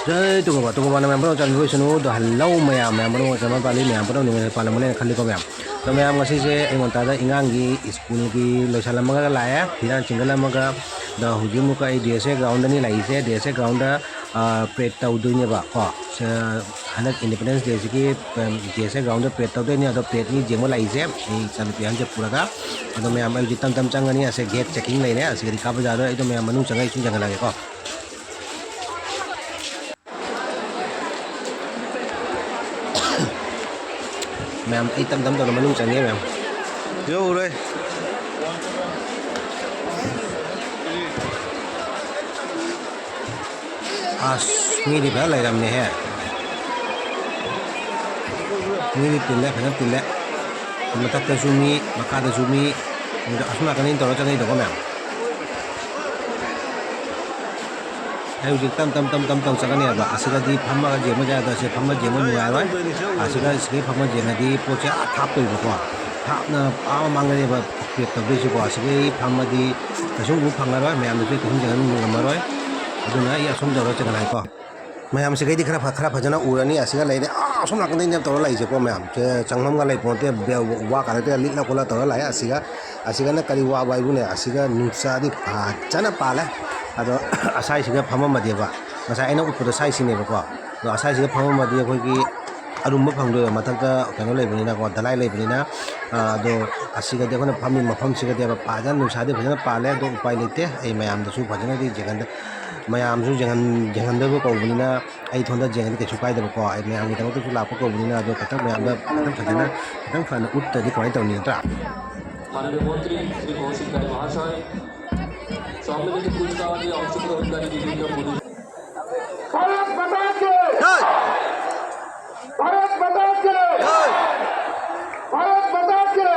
Jai tunggu mana memang jangan gue seno dah halau memang zaman paling memang nih paling mana kali kau memang तो मैं आम से इंगोंता इंगांगी school की लोसालमगा लाया फिर चिंगलमगा द हुजुमुका डीएसए ग्राउंड नि लाइसे डीएसए ग्राउंड प्रेड तौदुनेबा को हनक इंडिपेंडेंस डे की डीएसए ग्राउंड प्रेड तौदुने अदो प्रेड नि जेमो लाइसे चालुपियान जे पुरागा अदो मैं आम तम तम चंगनी असे गेट चेकिंग लेने असे का बजारो अदो मैं मनु चंगा इसु जंगला के को मैम आई तम तम तो मनु चंगे ma'am yo rồi nghĩ đi phải lại làm này ha nghĩ đi tiền lẻ phải làm tiền lẻ mà tắt cái zoom mà cả cái zoom mình asma cái này tao cho này được không nào ai uji tam sang này ba asika di phamma cái gì mà ra đó sẽ phamma gì mà nuai rồi asika cái phamma gì này đi poche tháp tôi được không tháp na mang cái ba việc tập đi chứ asika phamma di cái số cũng phăng rồi mẹ em được cũng chẳng mà rồi aduna ya som jaro chana lai ko mayam se gaidi khara phajana urani asiga lai som la kan ne to lai je ko mayam che changnam ga lai ponte wa ka te lit la ko la to lai asiga na kari wa bai bu ne asiga nusa di chana pala ado asai siga phama ma de ba masa aina u ko sai sine ba ko do asai siga phama ma de ko ki arum ba phang do mathak ta kano lai bani na ko dalai lai bani na do asiga de ko na phami mafam siga de ba pajan nusa de phajana pale do upai lete ei mayam da su phajana di jegan ma'am जेंगन कौबनीना थोड़ा जेंगन कैसे पाइदब को ma'am की लाप कौबनीना खत ma'am फजना खत fun उठी कमाई तौनी नत्रा माननीय मंत्री श्री कौशिक राय महाशय सम्मिलित कुचकावाजी अंशग्रहणकारी विभिन्न पुलिस भारत माता की भारत माता की भारत माता की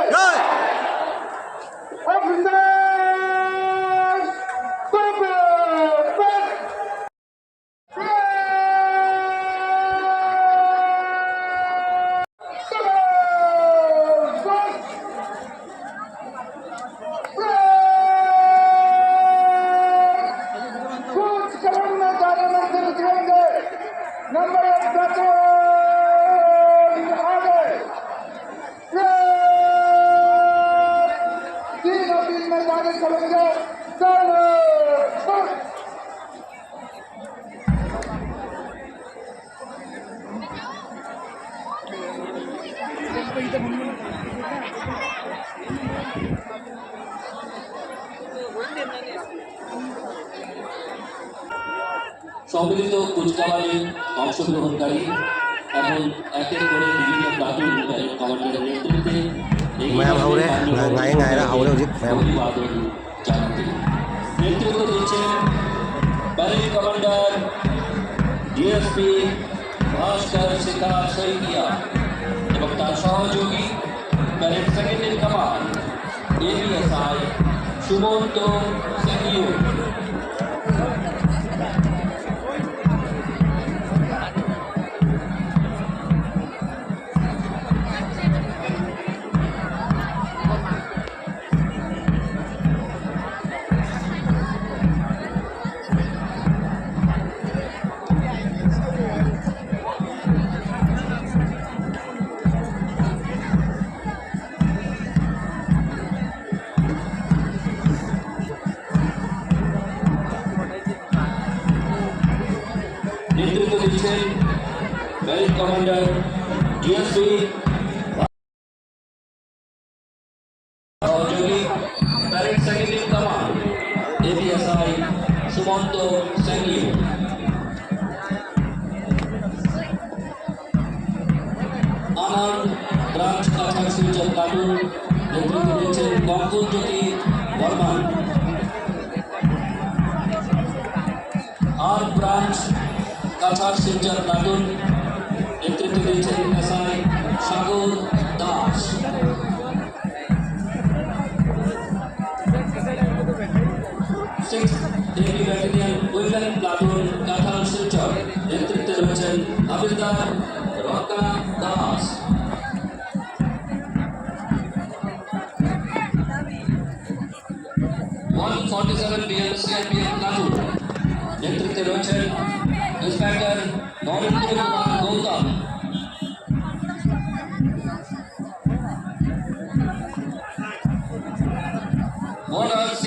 সম্মিলিত কুচকাওয়াজে অংশগ্রহণকারী এখন একের করে বিভিন্ন প্লাটুন কমান্ডারের নেতৃত্বে অভিবাদন জানাতে নেতৃত্ব দিচ্ছেন parade commander DSP Bhaskar Shekhar Saikia এবং তার সহযোগী parade second in command ABSI Sumanta Seniu नेतृत्व दिচ্ছেন ব্যারেক কমান্ডার ডিএসপি সহযোগী barrack second in command ABSI Sumanta Senliu আমার ব্রাঞ্চ কাছাড় শিলচর প্লাটুন নেতৃত্ব দিচ্ছেন কঙ্কন জ্যোতি বর্মন আর ব্রাঞ্চ কাছাড় শিলচর প্লাটুন নেতৃত্ব দিচ্ছেন SI Sagar Das Devi battalion women platoon Cachar Silchar নেতৃত্বে রয়েছেন havildar Raka Das 147 BM CRPF platoon নেতৃত্বে রয়েছেন ইন্সপেক্টর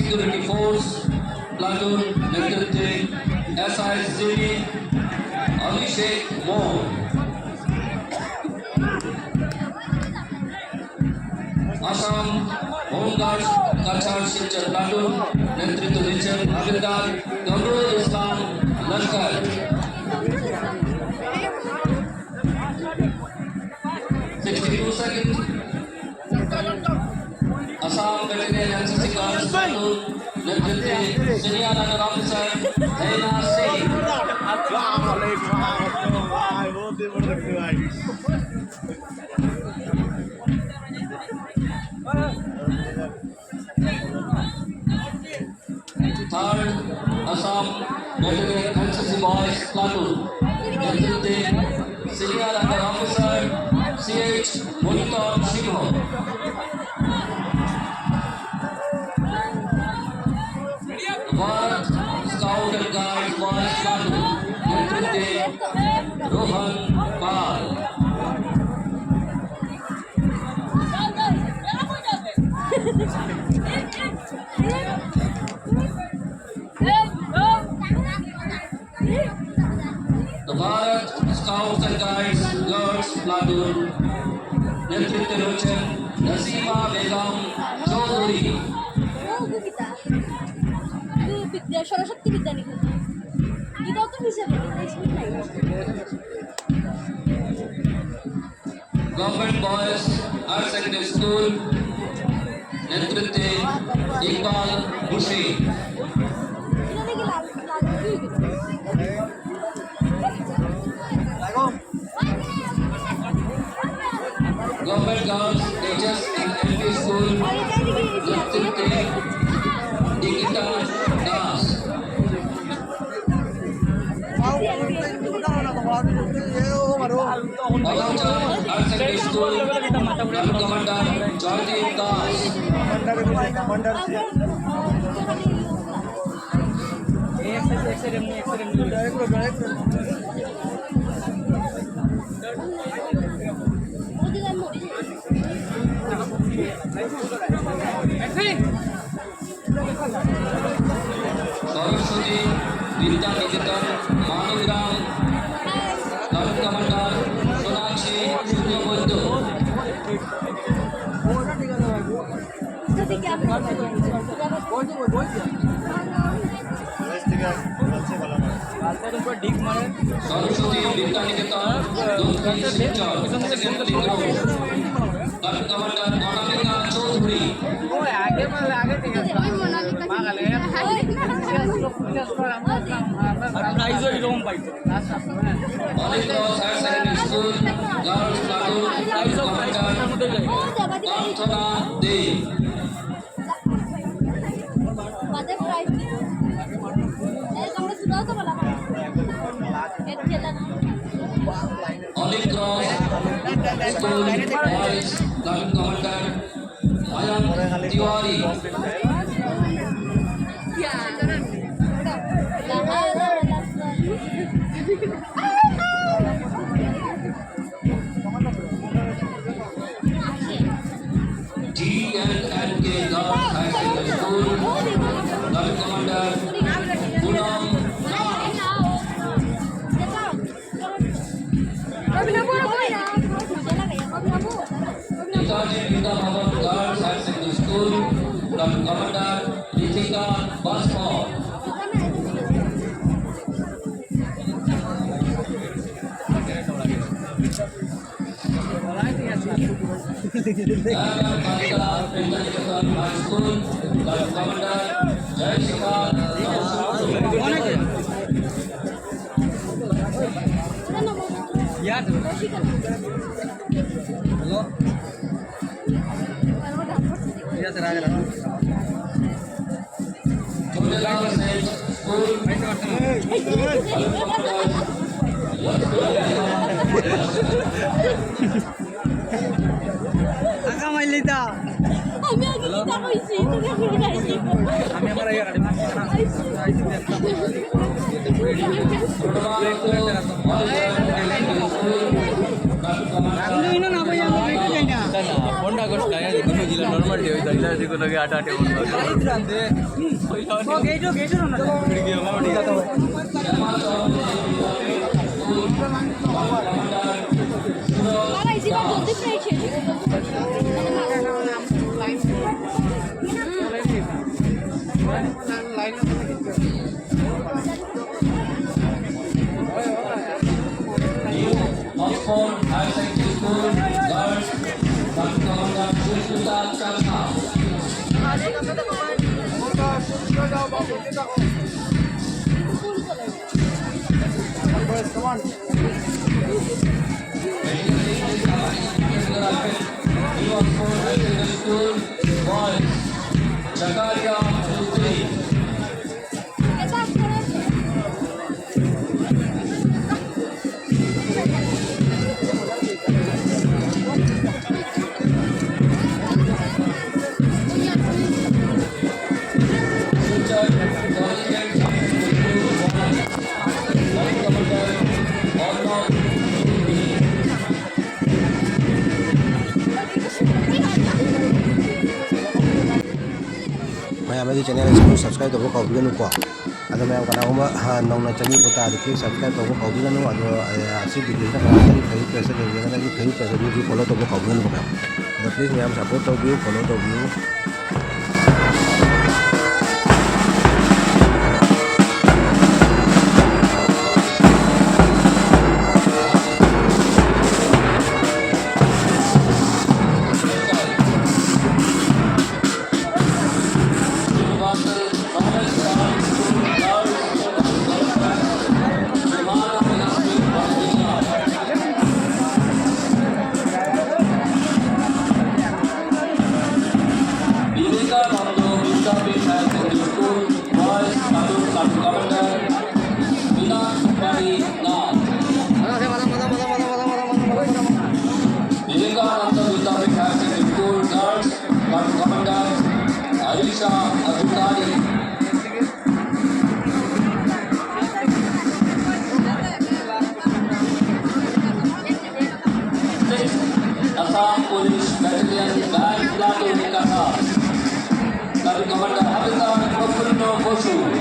Security Force Platoon নেতৃত্বে SICD Abhishek More. Assam home guard Cachar Silchar platoon নেতৃত্ব দিচ্ছেন havildar Kamrul Islam Laskar. Assam battalion NCC guards platoon নেতৃত্বে senior under officer Hena Singh. Third, Assam Battalion NCC Boys Platoon নেতৃত্বে senior under officer CH Monitor Singha. Fourth, Scout and Guide Boys Platoon নেতৃত্বে রোহন পাল। The Bharat Scouts and Guides Girls Platoon নেতৃত্বে রয়েছেন নসিমা বেগম চৌধুরী। বিদ্যা সরস্বতী বিদ্যা নিকেতন এটাও তো হিসেবে government boys higher secondary school নেতৃত্বে Iqbal Hussain. Government Girls Teachers in LP School নেতৃত্বে Nikita Das. Alancha higher secondary school commander Joydeep Das. Saraswati Vidya Niketan Mangram line commander Sonakshi Shuklabaidya. Saraswati Vidya Niketan Dakshin Silchar secondary ground line commander Anamika Choudhury. Holy Cross higher secondary school girls platoon commander Arthana De. Holy Cross school boys line commander Ayan Tiwari. GNK Girls High Secondary School line commander Punam Das. Netaji Vidya Bhavan girls higher secondary school line commander Ritika Basfor. High School line commander জয়শিখা আমি আগে কি কইছি তুমি কি বলাইছি আমি আমার ইয়া Honda coast का यार दोनों जिला नॉर्मल डे होता है इधर देखो lagi ada Mama, is it a jodi fry Oxford High Secondary School Girls Bangkalan Sultan Chakha. New Oxford High Secondary School Boys Chakaria Putri. mayam agi channel ini subscribe to ko bigan ko ado mayam kana uma nongna changi puta adi subscribe to ko bigan no ado asi video na kana ni kai pesa de yana ni kai pesa de follow to ko bigan ko ado please mayam support to view follow to view Aisha Azutari. Assam Police Battalion Band Platoon Kasa. Commander Habitat Kopulno Bosu.